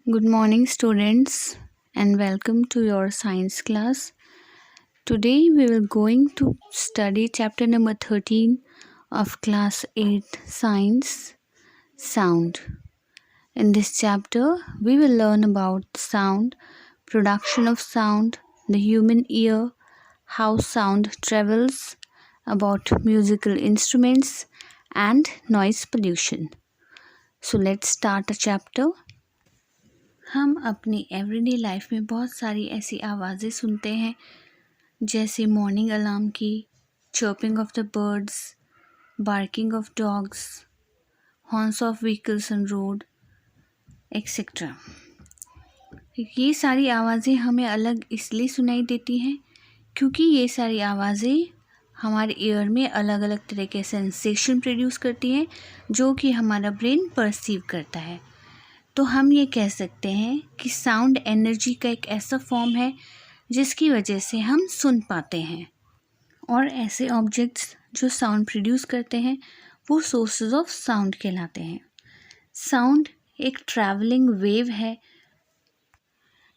Good morning, students, and welcome to your science class. Today we will going to study chapter number 13 of class 8 science, sound. In this chapter, we will learn about sound, production of sound, the human ear, how sound travels, about musical instruments, and noise pollution. So let's start the chapter. हम अपनी everyday life में बहुत सारी ऐसी आवाज़ें सुनते हैं जैसे मॉर्निंग अलार्म की, chirping of the birds, barking of dogs, horns of vehicles on road etcetera. ये सारी आवाज़ें हमें अलग इसलिए सुनाई देती हैं क्योंकि ये सारी आवाज़ें हमारे ईयर में अलग अलग तरह के सेंसेशन प्रोड्यूस करती हैं जो कि हमारा ब्रेन परसीव करता है। तो हम ये कह सकते हैं कि साउंड एनर्जी का एक ऐसा फॉर्म है जिसकी वजह से हम सुन पाते हैं, और ऐसे ऑब्जेक्ट्स जो साउंड प्रोड्यूस करते हैं वो सोर्सेज ऑफ साउंड कहलाते हैं। साउंड एक ट्रैवलिंग वेव है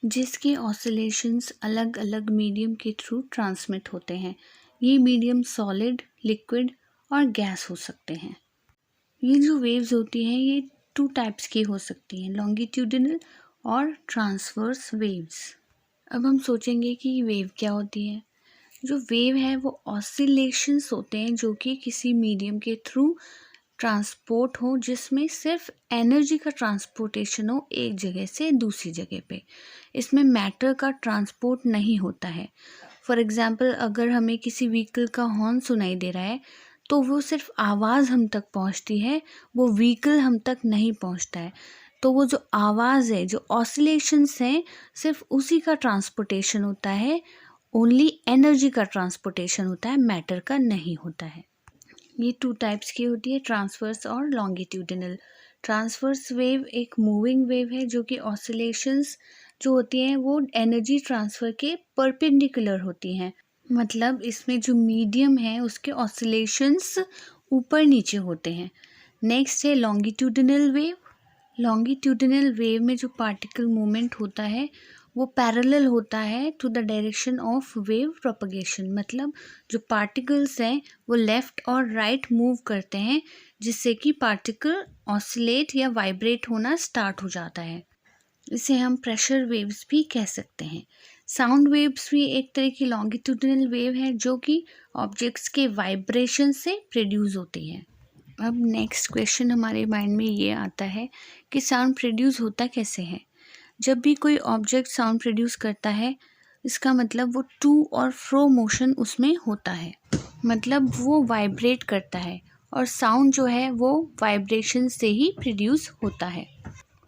जिसके ऑसिलेशंस अलग अलग मीडियम के थ्रू ट्रांसमिट होते हैं। ये मीडियम सॉलिड, लिक्विड और गैस हो सकते हैं। ये जो वेव्स होती हैं ये 2 टाइप्स की हो सकती हैं, लॉन्गिट्यूडिनल और ट्रांसवर्स वेव्स। अब हम सोचेंगे कि वेव क्या होती है। जो वेव है वो ऑसिलेशंस होते हैं जो कि किसी मीडियम के थ्रू ट्रांसपोर्ट हो, जिसमें सिर्फ एनर्जी का ट्रांसपोर्टेशन हो एक जगह से दूसरी जगह पे। इसमें मैटर का ट्रांसपोर्ट नहीं होता है। फॉर एग्जांपल, अगर हमें किसी व्हीकल का हॉर्न सुनाई दे रहा है तो वो सिर्फ आवाज़ हम तक पहुंचती है, वो व्हीकल हम तक नहीं पहुंचता है। तो वो जो आवाज़ है, जो ऑसिलेशंस हैं, सिर्फ उसी का ट्रांसपोर्टेशन होता है, ओनली एनर्जी का ट्रांसपोर्टेशन होता है, मैटर का नहीं होता है। ये 2 टाइप्स की होती है, ट्रांसवर्स और लॉन्गिट्यूडिनल। ट्रांसवर्स वेव एक मूविंग वेव है जो कि ऑसिलेशंस जो होती हैं वो एनर्जी ट्रांसफ़र के परपेंडिकुलर होती हैं। मतलब इसमें जो मीडियम है उसके ऑसिलेशंस ऊपर नीचे होते हैं। नेक्स्ट है लॉन्गिट्यूडिनल वेव। लॉन्गिट्यूडिनल वेव में जो पार्टिकल मूवमेंट होता है वो पैरेलल होता है to the direction of wave propagation. मतलब जो पार्टिकल्स हैं वो लेफ़्ट और राइट मूव करते हैं जिससे कि पार्टिकल ऑसिलेट या वाइब्रेट होना स्टार्ट हो जाता है। इसे हम प्रेशर वेव्स भी कह सकते हैं। साउंड वेव्स भी एक तरह की लॉन्गिट्यूडिनल वेव है जो कि ऑब्जेक्ट्स के वाइब्रेशन से प्रोड्यूस होती है। अब नेक्स्ट क्वेश्चन हमारे माइंड में ये आता है कि साउंड प्रोड्यूस होता कैसे है। जब भी कोई ऑब्जेक्ट साउंड प्रोड्यूस करता है इसका मतलब वो टू और फ्रो मोशन उसमें होता है, मतलब वो वाइब्रेट करता है, और साउंड जो है वो वाइब्रेशन से ही प्रोड्यूस होता है।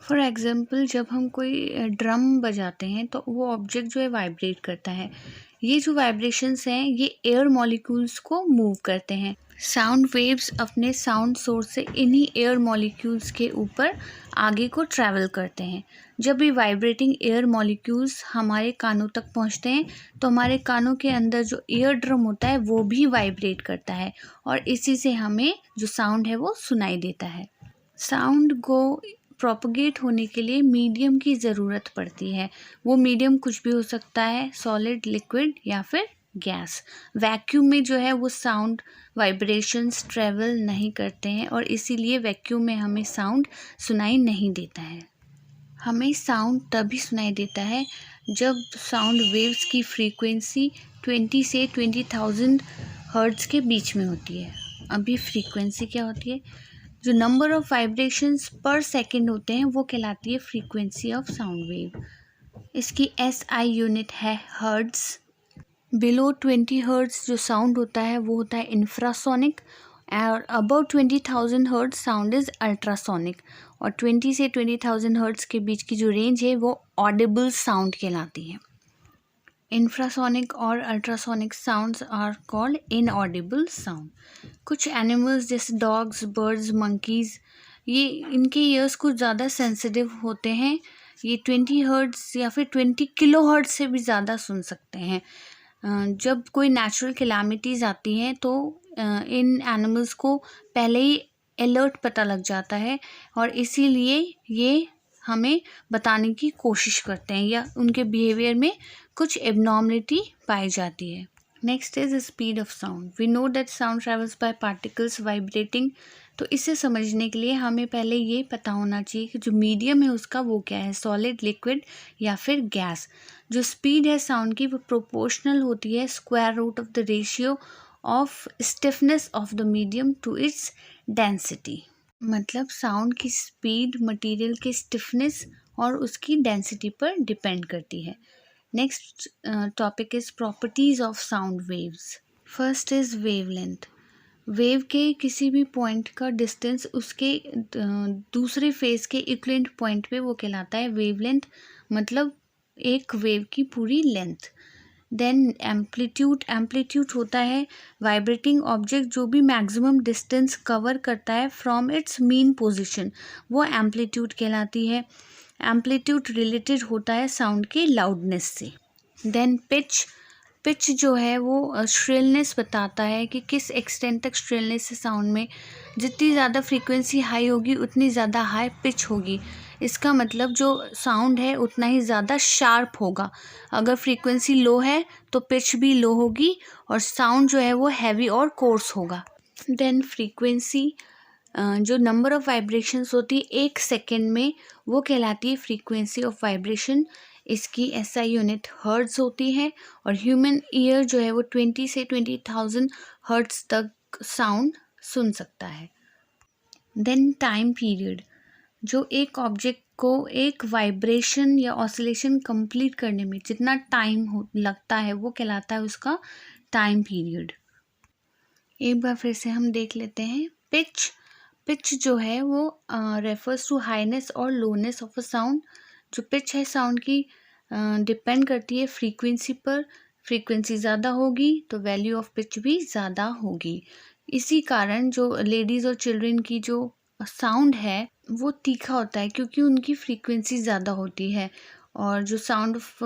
फॉर एग्ज़ाम्पल, जब हम कोई ड्रम बजाते हैं तो वो ऑब्जेक्ट जो है वाइब्रेट करता है। ये जो वाइब्रेशंस हैं ये एयर मॉलिक्यूल्स को मूव करते हैं। साउंड वेव्स अपने साउंड सोर्स से इन्हीं एयर मॉलिक्यूल्स के ऊपर आगे को ट्रैवल करते हैं। जब भी वाइब्रेटिंग एयर मॉलिक्यूल्स हमारे कानों तक पहुंचते हैं तो हमारे कानों के अंदर जो ईयर ड्रम होता है वो भी वाइब्रेट करता है, और इसी से हमें जो साउंड है वो सुनाई देता है। साउंड को प्रोपगेट होने के लिए मीडियम की ज़रूरत पड़ती है। वो मीडियम कुछ भी हो सकता है, सॉलिड, लिक्विड या फिर गैस। वैक्यूम में जो है वो साउंड वाइब्रेशंस ट्रेवल नहीं करते हैं और इसीलिए वैक्यूम में हमें साउंड सुनाई नहीं देता है। हमें साउंड तभी सुनाई देता है जब साउंड वेव्स की फ्रीक्वेंसी 20 से 20,000 हर्ट्ज़ के बीच में होती है। अभी फ्रीक्वेंसी क्या होती है? जो नंबर ऑफ वाइब्रेशंस पर सेकंड होते हैं वो कहलाती है फ्रीक्वेंसी ऑफ साउंड वेव। इसकी SI यूनिट है हर्ट्ज़। बिलो 20 हर्ट्ज़ जो साउंड होता है वो होता है इंफ्रासोनिक, और above 20,000 hertz sound is ultrasonic, और 20 से 20,000 हर्ट्ज़ के बीच की जो रेंज है वो ऑडिबल साउंड कहलाती है। इंफ्रासोनिक और ultrasonic sounds are called inaudible sound. कुछ एनिमल्स जैसे डॉग्स, बर्ड्स, मंकीज़, ये इनके ईयर्स कुछ ज़्यादा सेंसिटिव होते हैं। ये 20 हर्ट्ज़ या फिर 20 किलो हर्ट्ज़ से भी ज़्यादा सुन सकते हैं। जब कोई नेचुरल कैलामिटीज़ आती हैं तो इन एनिमल्स को पहले ही अलर्ट पता लग जाता है, और इसीलिए ये हमें बताने की कोशिश करते हैं या उनके बिहेवियर में कुछ एबनॉर्मलिटी पाई जाती है। Next is speed of sound. We know that sound travels by particles vibrating. तो इसे समझने के लिए हमें पहले ये पता होना चाहिए कि जो मीडियम है उसका वो क्या है, सॉलिड, लिक्विड या फिर गैस। जो स्पीड है साउंड की वो प्रोपोर्शनल होती है square root of the ratio of stiffness of the medium to its density. मतलब साउंड की स्पीड मटेरियल के स्टिफनेस और उसकी डेंसिटी पर डिपेंड करती है। Next topic is properties of sound waves. First is wavelength. Wave के किसी भी पॉइंट का डिस्टेंस उसके दूसरे फेज के इक्विवेलेंट पॉइंट पे वो कहलाता है वेवलेंथ, मतलब एक वेव की पूरी लेंथ। Then amplitude. एम्पलीट्यूड होता है वाइब्रेटिंग ऑब्जेक्ट जो भी मैक्सिमम डिस्टेंस कवर करता है फ्रॉम इट्स मीन पोजीशन, वो एम्पलीट्यूड कहलाती है। एम्पलीट्यूड रिलेटेड होता है साउंड के लाउडनेस से। Then pitch. पिच जो है वो श्रिलनेस बताता है कि किस एक्सटेंट तक श्रिलनेस से साउंड में जितनी ज़्यादा फ्रीक्वेंसी हाई होगी उतनी ज़्यादा हाई पिच होगी। इसका मतलब जो साउंड है उतना ही ज़्यादा शार्प होगा। अगर फ्रीक्वेंसी लो है तो पिच भी लो होगी और साउंड जो है वो हैवी और कोर्स होगा। देन फ्रीक्वेंसी, जो नंबर ऑफ़ वाइब्रेशंस होती है एक सेकेंड में वो कहलाती है फ्रीक्वेंसी ऑफ वाइब्रेशन। इसकी एसआई यूनिट हर्ट्ज़ होती है और ह्यूमन ईयर जो है वो 20 से 20,000 हर्ट्ज़ तक साउंड सुन सकता है। Then time period. जो एक ऑब्जेक्ट को एक वाइब्रेशन या ऑसिलेशन कंप्लीट करने में जितना टाइम लगता है वो कहलाता है उसका टाइम पीरियड। एक बार फिर से हम देख लेते हैं। पिच। पिच जो है वो रेफर्स टू हाईनेस और लोनेस ऑफ अ साउंड। जो पिच है साउंड की डिपेंड करती है फ्रीक्वेंसी पर। फ्रीक्वेंसी ज़्यादा होगी तो वैल्यू ऑफ पिच भी ज़्यादा होगी। इसी कारण जो लेडीज़ और चिल्ड्रन की जो साउंड है वो तीखा होता है क्योंकि उनकी फ्रीक्वेंसी ज़्यादा होती है, और जो साउंड ऑफ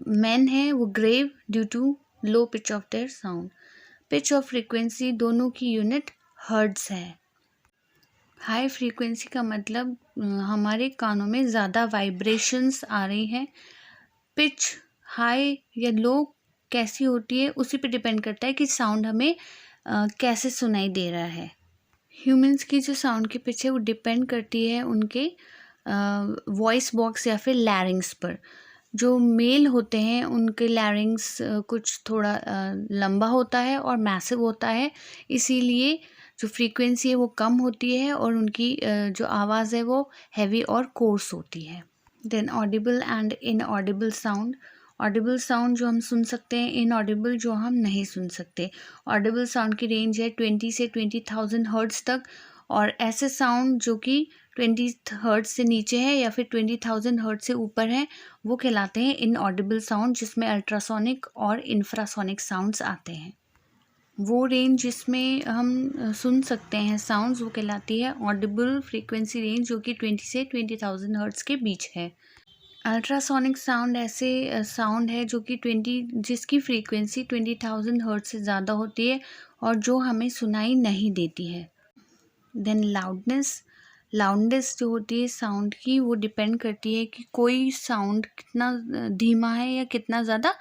मैन है वो grave due to low pitch of their sound. Pitch और फ्रीक्वेंसी दोनों की यूनिट हर्ट्ज़ है। हाई फ्रीक्वेंसी का मतलब हमारे कानों में ज़्यादा वाइब्रेशंस आ रही हैं। पिच हाई या लो कैसी होती है उसी पे डिपेंड करता है कि साउंड हमें कैसे सुनाई दे रहा है। ह्यूमंस की जो साउंड की पिच है वो डिपेंड करती है उनके वॉइस बॉक्स या फिर लैरिंग्स पर। जो मेल होते हैं उनके लैरिंग्स कुछ थोड़ा लंबा होता है और मैसिव होता है, इसीलिए जो फ्रीक्वेंसी है वो कम होती है और उनकी जो आवाज़ है वो हैवी और कोर्स होती है। Then audible and inaudible sound. Audible sound जो हम सुन सकते हैं, इनऑडिबल जो हम नहीं सुन सकते। ऑडिबल साउंड की रेंज है 20 से 20,000 हर्ट्ज़ तक, और ऐसे साउंड जो कि 20 हर्ट्ज़ से नीचे है या फिर 20,000 हर्ट्ज़ से ऊपर है वो कहलाते हैं इनऑडिबल साउंड, जिसमें अल्ट्रासोनिक और इंफ्रासोनिक साउंड्स आते हैं। वो रेंज जिसमें हम सुन सकते हैं साउंड्स वो कहलाती है ऑडिबल फ्रीक्वेंसी रेंज, जो कि 20 से 20,000 हर्ट्ज़ के बीच है। अल्ट्रासोनिक साउंड ऐसे साउंड है जो कि जिसकी फ्रीक्वेंसी 20,000 हर्ट्ज़ से ज़्यादा होती है और जो हमें सुनाई नहीं देती है। Then loudness. लाउडनेस जो होती है साउंड की वो डिपेंड करती है कि कोई साउंड कितना धीमा है या कितना ज़्यादा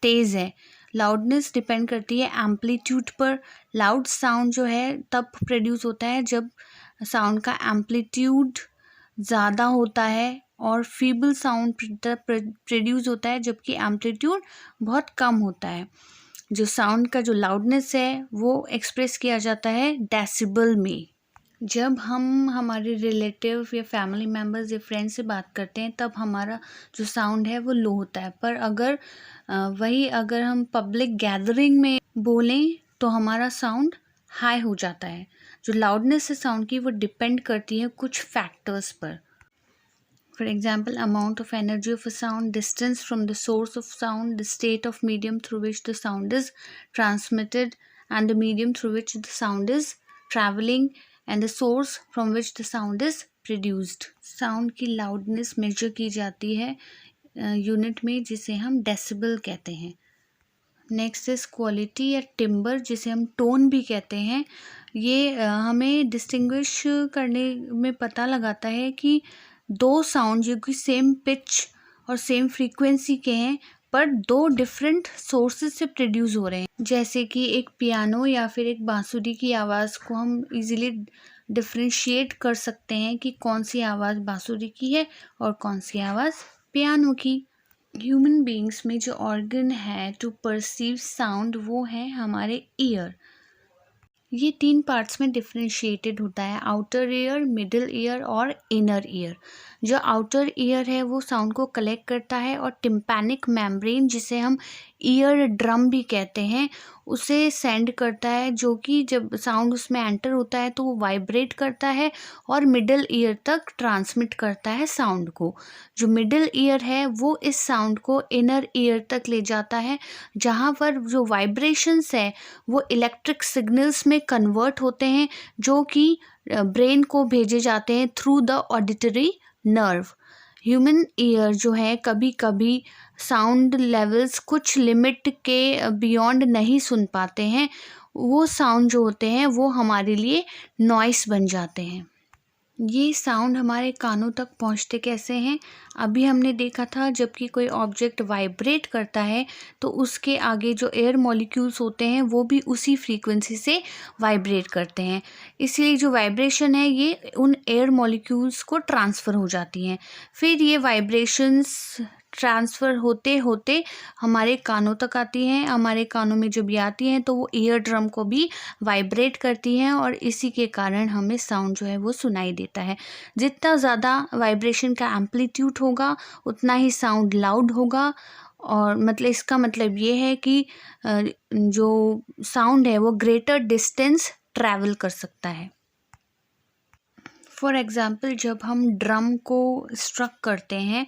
तेज़ है। लाउडनेस डिपेंड करती है एम्पलीट्यूड पर। लाउड साउंड जो है तब प्रोड्यूस होता है जब साउंड का एम्पलीट्यूड ज़्यादा होता है, और फीबल साउंड प्रोड्यूस होता है जबकि एम्पलीट्यूड बहुत कम होता है। जो साउंड का जो लाउडनेस है वो एक्सप्रेस किया जाता है डेसिबल में। जब हम हमारे रिलेटिव या फैमिली मेम्बर्स या फ्रेंड्स से बात करते हैं तब हमारा जो साउंड है वो लो होता है, पर अगर हम पब्लिक गैदरिंग में बोलें तो हमारा साउंड हाई हो जाता है। जो लाउडनेस है साउंड की वो डिपेंड करती है कुछ फैक्टर्स पर। For example, amount of energy of a sound, distance from the source of sound, the state of medium through which the sound is transmitted, and the medium through which the sound is traveling, and the source from which the sound is produced. Sound की loudness measure की जाती है unit में जिसे हम decibel कहते हैं। Next is quality या टिम्बर, जिसे हम टोन भी कहते हैं। ये हमें डिस्टिंग्विश करने में पता लगाता है कि दो साउंड जो कि सेम पिच और सेम फ्रीक्वेंसी के हैं पर दो डिफरेंट सोर्सेज से प्रोड्यूस हो रहे हैं, जैसे कि एक पियानो या फिर एक बांसुरी की आवाज़ को हम इजीली डिफरेंशिएट कर सकते हैं कि कौन सी आवाज़ बांसुरी की है और कौन सी आवाज़ पियानो की। ह्यूमन बीइंग्स में जो ऑर्गन है टू परसीव साउंड वो है हमारे ईयर। ये 3 पार्ट्स में डिफरेंशिएटेड होता है, आउटर ईयर, मिडिल ईयर और इनर ईयर। जो आउटर ईयर है वो साउंड को कलेक्ट करता है और टिम्पैनिक मेम्ब्रेन, जिसे हम ईयर ड्रम भी कहते हैं, उसे सेंड करता है, जो कि जब साउंड उसमें एंटर होता है तो वो वाइब्रेट करता है और मिडिल ईयर तक ट्रांसमिट करता है साउंड को। जो मिडिल ईयर है वो इस साउंड को इनर ईयर तक ले जाता है, जहाँ पर जो वाइब्रेशंस है वो इलेक्ट्रिक सिग्नल्स में कन्वर्ट होते हैं, जो कि ब्रेन को भेजे जाते हैं through the auditory nerve. Human ear जो है कभी कभी साउंड लेवल्स कुछ लिमिट के बियॉन्ड नहीं सुन पाते हैं, वो साउंड जो होते हैं वो हमारे लिए नॉइस बन जाते हैं। ये साउंड हमारे कानों तक पहुंचते कैसे हैं? अभी हमने देखा था जबकि कोई ऑब्जेक्ट वाइब्रेट करता है तो उसके आगे जो एयर मॉलिक्यूल्स होते हैं वो भी उसी फ्रीक्वेंसी से वाइब्रेट करते हैं, इसलिए जो वाइब्रेशन है ये उन एयर मॉलिक्यूल्स को ट्रांसफ़र हो जाती हैं। फिर ये वाइब्रेशंस ट्रांसफ़र होते होते हमारे कानों तक आती हैं। हमारे कानों में जब ये आती हैं तो वो ईयर ड्रम को भी वाइब्रेट करती हैं और इसी के कारण हमें साउंड जो है वो सुनाई देता है। जितना ज़्यादा वाइब्रेशन का एम्पलीट्यूड होगा उतना ही साउंड लाउड होगा, और मतलब इसका मतलब ये है कि जो साउंड है वो ग्रेटर डिस्टेंस ट्रैवल कर सकता है। फॉर एग्ज़ाम्पल, जब हम ड्रम को स्ट्रक करते हैं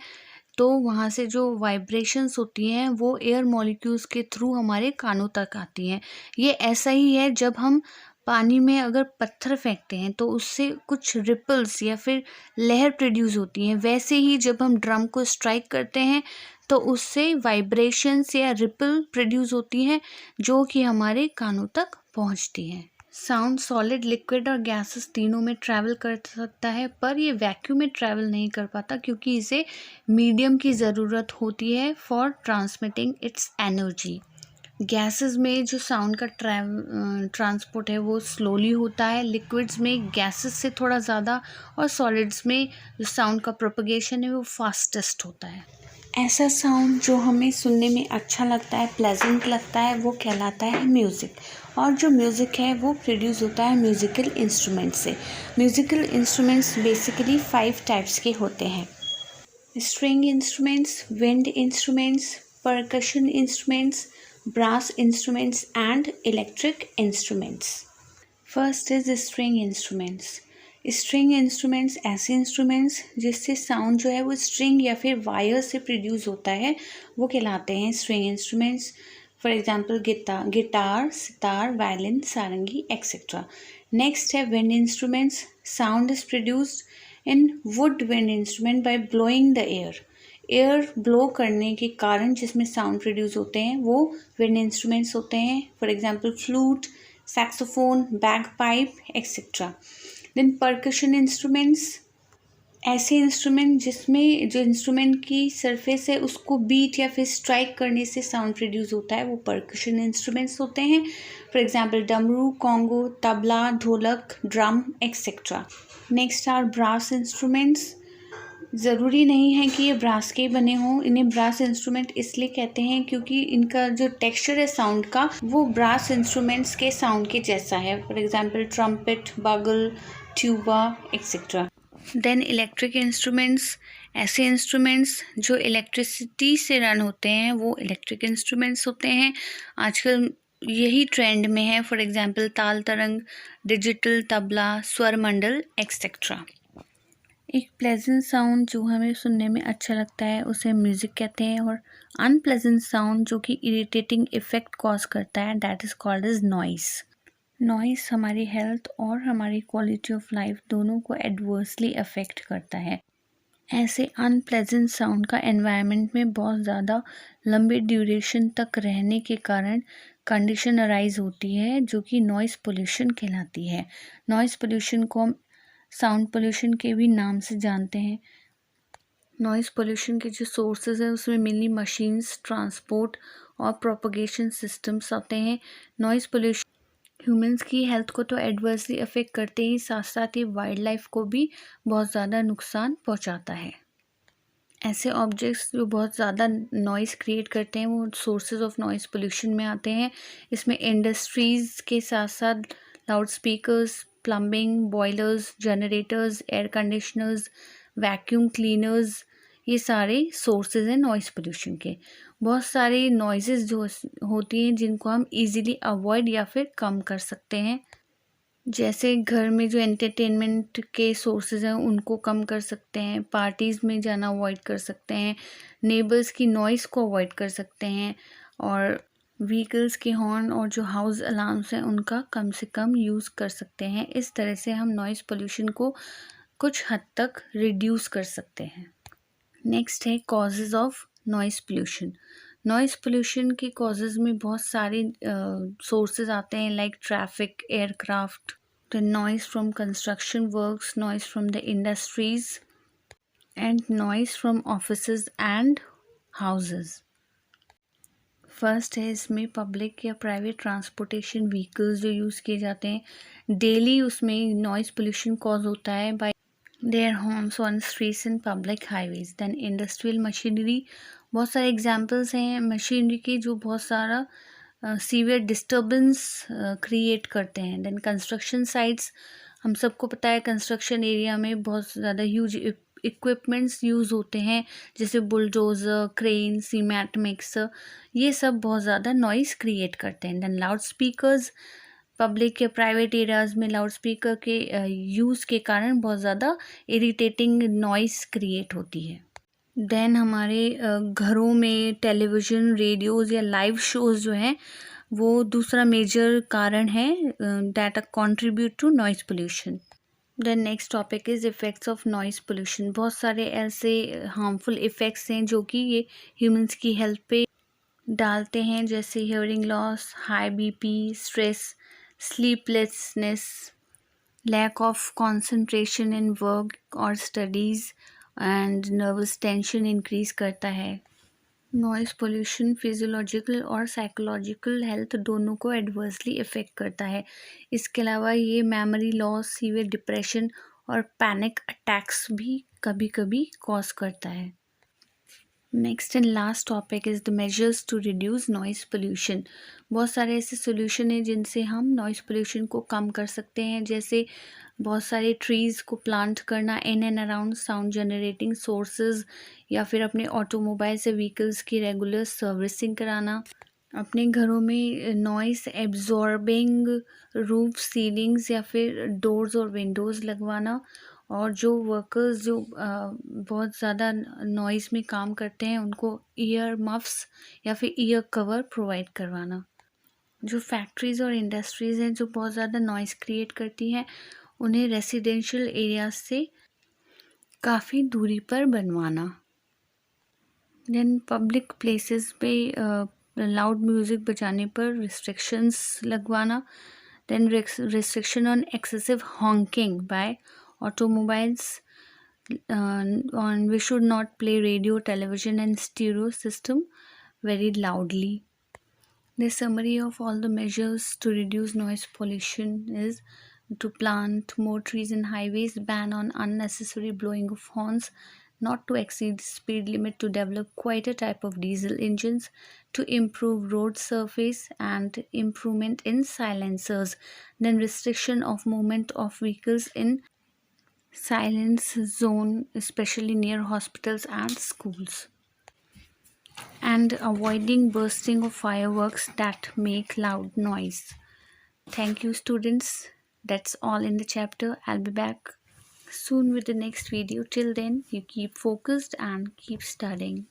तो वहाँ से जो वाइब्रेशंस होती हैं वो एयर मॉलिक्यूल्स के थ्रू हमारे कानों तक आती हैं। ये ऐसा ही है जब हम पानी में अगर पत्थर फेंकते हैं तो उससे कुछ रिपल्स या फिर लहर प्रोड्यूस होती हैं, वैसे ही जब हम ड्रम को स्ट्राइक करते हैं तो उससे वाइब्रेशंस या रिपल प्रोड्यूस होती हैं जो कि हमारे कानों तक पहुँचती हैं। साउंड सॉलिड, लिक्विड और गैसेस तीनों में ट्रैवल कर सकता है, पर ये वैक्यूम में ट्रैवल नहीं कर पाता क्योंकि इसे मीडियम की ज़रूरत होती है for transmitting it's energy. Gases में जो साउंड का ट्रांसपोर्ट है वो स्लोली होता है, लिक्विड्स में गैसेस से थोड़ा ज़्यादा, और सॉलिड्स में जो साउंड का प्रोपगेशन है वो फास्टेस्ट होता है। ऐसा साउंड जो हमें सुनने में अच्छा लगता है, प्लेजेंट लगता है, वो कहलाता है म्यूज़िक। और जो म्यूज़िक है वो प्रोड्यूस होता है म्यूज़िकल इंस्ट्रूमेंट से। म्यूज़िकल इंस्ट्रूमेंट्स बेसिकली 5 टाइप्स के होते हैं: string instruments, wind instruments, percussion instruments, brass instruments and electric instruments. First is string instruments. String instruments ऐसे इंस्ट्रूमेंट्स जिससे साउंड जो है वो स्ट्रिंग या फिर वायर से प्रोड्यूस होता है वो कहलाते हैं string instruments. For example guitar, sitar, violin, sarangi etcetera. Next है wind instruments. Sound is produced in wood wind instrument by blowing the air blow करने के कारण जिसमें साउंड प्रोड्यूस होते हैं वो विंड इंस्ट्रूमेंट्स होते हैं। For example flute, saxophone, bagpipe etcetera. Then percussion instruments, ऐसे इंस्ट्रूमेंट जिसमें जो इंस्ट्रूमेंट की सरफेस है उसको बीट या फिर स्ट्राइक करने से साउंड प्रोड्यूस होता है वो परकशन इंस्ट्रूमेंट्स होते हैं। For example damru, conga, tabla, dholak, drum etcetera. Next are brass instruments. ज़रूरी नहीं है कि ये ब्रास के बने हों, इन्हें ब्रास इंस्ट्रूमेंट इसलिए कहते हैं क्योंकि इनका जो टेक्सचर है साउंड का वो ब्रास इंस्ट्रूमेंट्स के साउंड के जैसा है। For example trumpet, bugle, tuba etcetera. Then electric instruments, ऐसे इंस्ट्रूमेंट्स जो इलेक्ट्रिसिटी से रन होते हैं वो इलेक्ट्रिक इंस्ट्रूमेंट्स होते हैं। आजकल यही ट्रेंड में है। फॉर एग्जांपल ताल तरंग, डिजिटल तबला, स्वर मंडल एक्सेट्रा। एक प्लेजेंट साउंड जो हमें सुनने में अच्छा लगता है उसे म्यूज़िक कहते हैं, और अनप्लेजेंट साउंड जो कि इरिटेटिंग इफ़ेक्ट कॉज करता है that is called as noise. Noise हमारी हेल्थ और हमारी क्वालिटी ऑफ लाइफ दोनों को एडवर्सली अफेक्ट करता है। ऐसे अनप्लेजेंट साउंड का एनवायरनमेंट में बहुत ज़्यादा लंबे ड्यूरेशन तक रहने के कारण कंडीशन अराइज होती है जो कि नॉइस पोल्यूशन कहलाती है। नॉइस पोल्यूशन को हम साउंड पोल्यूशन के भी नाम से जानते हैं। नॉइज़ पोल्यूशन के जो सोर्सेज हैं उसमें मेनली मशीन्स, ट्रांसपोर्ट और प्रोपगेशन सिस्टम्स आते हैं। नॉइज़ पोल्यूशन ह्यूमंस की हेल्थ को तो एडवर्सली अफेक्ट करते ही साथ साथ ही वाइल्ड लाइफ को भी बहुत ज़्यादा नुकसान पहुंचाता है। ऐसे ऑब्जेक्ट्स जो बहुत ज़्यादा नॉइज़ क्रिएट करते हैं वो सोर्सेज ऑफ नॉइज़ पोल्यूशन में आते हैं। इसमें इंडस्ट्रीज़ के साथ साथ loud speakers, plumbing, boilers, generators, air conditioners, vacuum cleaners, ये सारे सोर्सेज हैं नॉइज़ पोल्यूशन के। बहुत सारी नॉइज़ेस जो होती हैं जिनको हम इजीली अवॉइड या फिर कम कर सकते हैं, जैसे घर में जो एंटरटेनमेंट के सोर्सेज हैं उनको कम कर सकते हैं, पार्टीज़ में जाना अवॉइड कर सकते हैं, नेबर्स की नॉइज़ को अवॉइड कर सकते हैं, और व्हीकल्स के हॉर्न और जो हाउस अलार्म्स हैं उनका कम से कम यूज़ कर सकते हैं। इस तरह से हम नॉइज़ पोल्यूशन को कुछ हद तक रिड्यूस कर सकते हैं। नेक्स्ट है causes of noise pollution. Noise pollution के कॉजेज़ में बहुत सारे सोर्सेज आते हैं, like traffic, aircraft, the noise from construction works, noise from the industries and noise from offices and houses. First है इसमें पब्लिक या प्राइवेट ट्रांसपोर्टेशन व्हीकल्स जो यूज़ किए जाते हैं डेली, उसमें नॉइज़ पोल्यूशन कॉज होता है by their horns on streets and public highways. Then industrial machinery, बहुत सारे एग्जांपल्स हैं मशीनरी के जो बहुत सारा सीवियर डिस्टर्बेंस क्रिएट करते हैं। देन कंस्ट्रक्शन साइट्स, हम सबको पता है कंस्ट्रक्शन एरिया में बहुत ज़्यादा ह्यूज इक्विपमेंट्स यूज़ होते हैं, जैसे बुलडोज़र, क्रेन, सीमेंट मिक्सर, ये सब बहुत ज़्यादा नॉइज़ क्रिएट करते हैं। देन लाउड स्पीकर्स, पब्लिक या प्राइवेट एरियाज़ में लाउड स्पीकर के यूज़ के कारण बहुत ज़्यादा इरिटेटिंग नॉइज़ क्रिएट होती है। देन हमारे घरों में टेलीविज़न, रेडियोज़ या लाइव शोज़ जो हैं वो दूसरा मेजर कारण है that contribute to noise pollution. Then next topic is effects of noise pollution. बहुत सारे ऐसे हार्मफुल इफ़ेक्ट्स हैं जो कि ये ह्यूमंस की हेल्थ पे डालते हैं, जैसे hearing loss, high BP, stress, sleeplessness, lack of concentration in work और studies and nervous tension increase करता है। नॉइज़ पोल्यूशन फिजियोलॉजिकल और साइकोलॉजिकल हेल्थ दोनों को एडवर्सली इफ़ेक्ट करता है। इसके अलावा ये मेमोरी लॉस, सीवियर डिप्रेशन और पैनिक अटैक्स भी कभी कभी कॉज करता है। Next and last topic is the measures to reduce noise pollution. बहुत सारे ऐसे सोल्यूशन हैं जिनसे हम नॉइज़ पोल्यूशन को कम कर सकते हैं, जैसे बहुत सारे ट्रीज़ को प्लांट करना in and around sound generating sources, या फिर अपने ऑटोमोबाइल से व्हीकल्स की रेगुलर सर्विसिंग कराना, अपने घरों में नॉइस एब्जॉर्बिंग रूफ सीलिंग्स या फिर डोर्स और विंडोज़ लगवाना, और जो वर्कर्स जो बहुत ज़्यादा नॉइज़ में काम करते हैं उनको ईयर मफ्स या फिर ईयर कवर प्रोवाइड करवाना। जो फैक्ट्रीज़ और इंडस्ट्रीज़ हैं जो बहुत ज़्यादा नॉइज़ क्रिएट करती हैं उन्हें रेसिडेंशियल एरियाज से काफ़ी दूरी पर बनवाना। देन पब्लिक प्लेसेस पे लाउड म्यूज़िक बजाने पर रिस्ट्रिक्शंस लगवाना। Then restriction on excessive honking by automobiles, on we should not play radio, television and stereo system very loudly. The summary of all the measures to reduce noise pollution is to plant more trees in highways, ban on unnecessary blowing of horns, not to exceed the speed limit, to develop quieter type of diesel engines, to improve road surface and improvement in silencers, then restriction of movement of vehicles in silence zone, especially near hospitals and schools, and avoiding bursting of fireworks that make loud noise. Thank you, students. That's all in the chapter. I'll be back soon with the next video. Till then, you keep focused and keep studying.